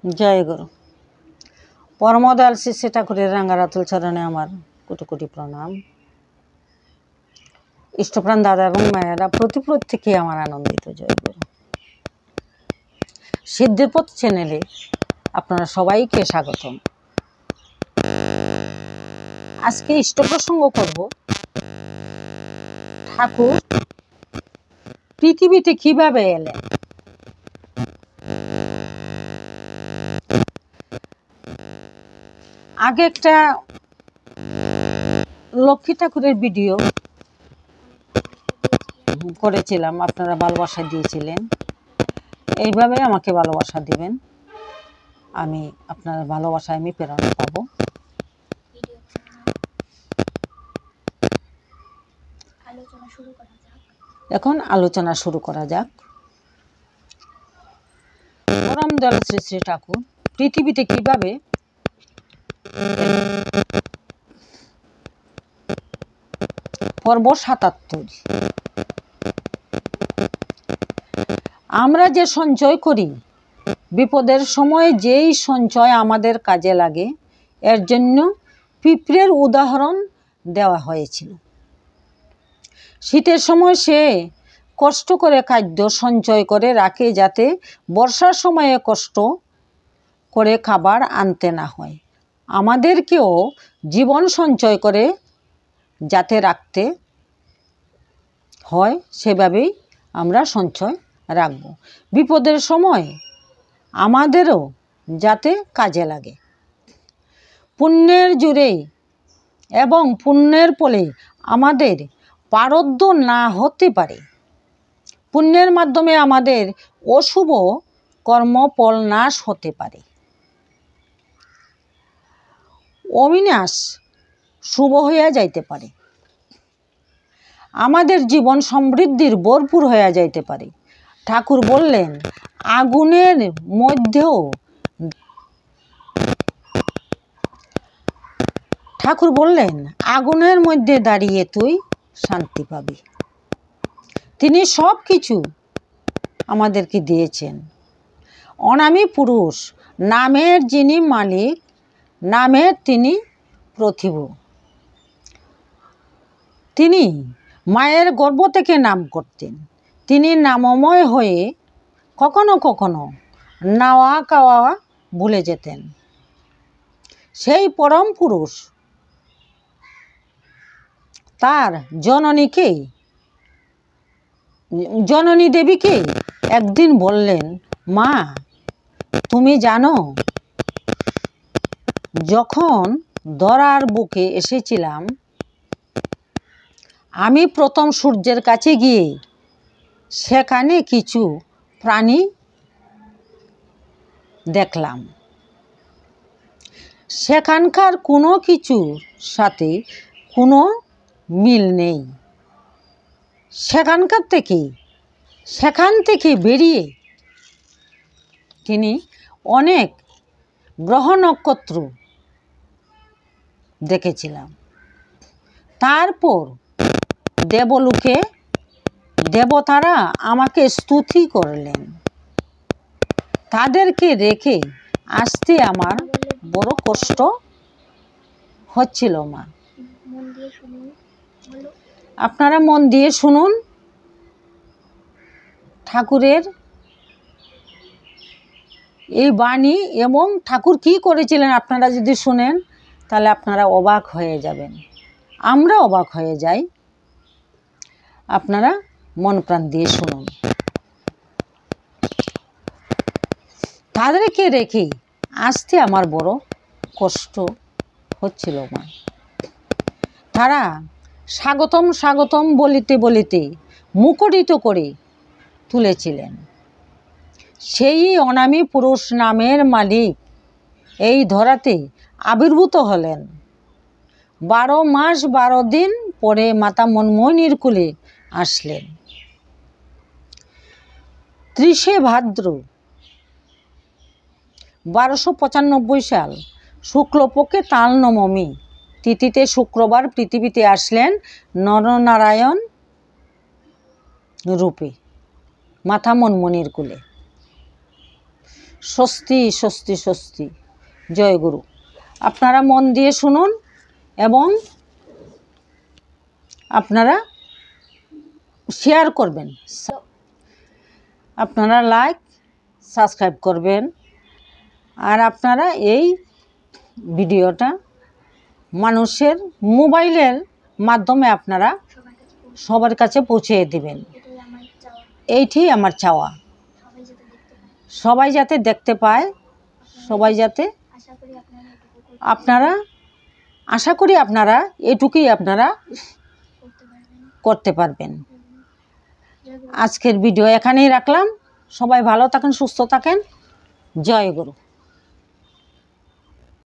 জয় গুরু। পরমদয়াল শ্রী ঠাকুরের রাঙ্গারাতুল চরণে আমার কোটি কোটি প্রণাম। ইষ্টপ্রাণ দাদা এবং মায়েরা প্রত্যেকে আমার আনন্দিত। জয় গুরু। সিদ্ধিপথ চ্যানেলে আপনারা সবাইকে স্বাগতম। আজকে ইষ্ট প্রসঙ্গ করব, ঠাকুর পৃথিবীতে কিভাবে এলেন। আগে একটা লক্ষ্মী ঠাকুরের ভিডিও করেছিলাম, আপনারা ভালোবাসা দিয়েছিলেন। এইভাবে আমাকে ভালোবাসা দিবেন, আমি আপনার ভালোবাসায় আমি প্রেরণা পাব। এখন আলোচনা শুরু করা যাক। পরমদয়াল শ্রী শ্রী ঠাকুর পৃথিবীতে কিভাবে পর্ব ৭৭। আমরা যে সঞ্চয় করি, বিপদের সময় যেই সঞ্চয় আমাদের কাজে লাগে, এর জন্য পিঁপড়ের উদাহরণ দেওয়া হয়েছিল। শীতের সময় সে কষ্ট করে খাদ্য সঞ্চয় করে রাখে, যাতে বর্ষার সময়ে কষ্ট করে খাবার আনতে না হয়। আমাদেরকেও জীবন সঞ্চয় করে যাতে রাখতে হয়, সেভাবেই আমরা সঞ্চয় রাখব। বিপদের সময় আমাদেরও যাতে কাজে লাগে। পুণ্যের জোরে এবং পুণ্যের ফলে আমাদের প্রারব্ধ না হতে পারে। পুণ্যের মাধ্যমে আমাদের অশুভ কর্মফল নাশ হতে পারে। অবিনাশ শুভ হইয়া যাইতে পারে। আমাদের জীবন সমৃদ্ধির ভরপুর হইয়া যাইতে পারে। ঠাকুর বললেন, আগুনের মধ্যেও আগুনের মধ্যে দাঁড়িয়ে তুই শান্তি পাবি। তিনি সব কিছু আমাদেরকে দিয়েছেন। অনামী পুরুষ, নামের যিনি মালিক, নামের তিনি প্রতিভু। তিনি মায়ের গর্ভ থেকে নাম করতেন। তিনি নামময় হয়ে কখনো কখনো নাওয়া খাওয়া ভুলে যেতেন। সেই পরম পুরুষ তার জননী দেবীকে একদিন বললেন, মা, তুমি জানো, যখন ধরার বুকে এসেছিলাম, আমি প্রথম সূর্যের কাছে গিয়ে সেখানে কিছু প্রাণী দেখলাম। সেখানকার কোনো কিছুর সাথে কোনো মিল নেই। সেখান থেকে বেরিয়ে তিনি অনেক গ্রহ নক্ষত্র দেখেছিলাম। তারপর দেবলোকে দেবতারা আমাকে স্তুতি করলেন। তাদেরকে রেখে আসতে আমার বড় কষ্ট হচ্ছিল। মা, আপনারা মন দিয়ে শুনুন ঠাকুরের এই বাণী, এবং ঠাকুর কি করেছিলেন আপনারা যদি শুনেন তাহলে আপনারা অবাক হয়ে যাবেন। আমরা অবাক হয়ে যাই। আপনারা মন প্রাণ দিয়ে শুনুন। তাদেরকে রেখে আসতে আমার বড় কষ্ট হচ্ছিল। মা, তারা স্বাগতম স্বাগতম বলিতে বলিতে মুখরিত করে তুলেছিলেন। সেই অনামী পুরুষ নামের মালিক এই ধরাতে আবির্ভূত হলেন। 12 মাস 12 দিন পরে মাতা মনমোহিনীর কুলে আসলেন। 30শে ভাদ্র 1295 সাল শুক্লপক্ষে তাল নবমী তিথিতে শুক্রবার পৃথিবীতে আসলেন নরনারায়ণ রূপে মাতা মনমোহিনীর কুলে। স্বস্তি স্বস্তি স্বস্তি। জয় গুরু। আপনারা মন দিয়ে শুনুন এবং আপনারা শেয়ার করবেন, আপনারা লাইক সাবস্ক্রাইব করবেন। আর আপনারা এই ভিডিওটা মানুষের মোবাইলের মাধ্যমে আপনারা সবার কাছে পৌঁছে দিবেন। এইটাই আমার চাওয়া, সবাই যাতে দেখতে পায়, সবাই যাতে আপনারা আশা করি আপনারা এটুকুই আপনারা করতে পারবেন। আজকের ভিডিও এখানেই রাখলাম। সবাই ভালো থাকেন, সুস্থ থাকেন। জয় গুরু।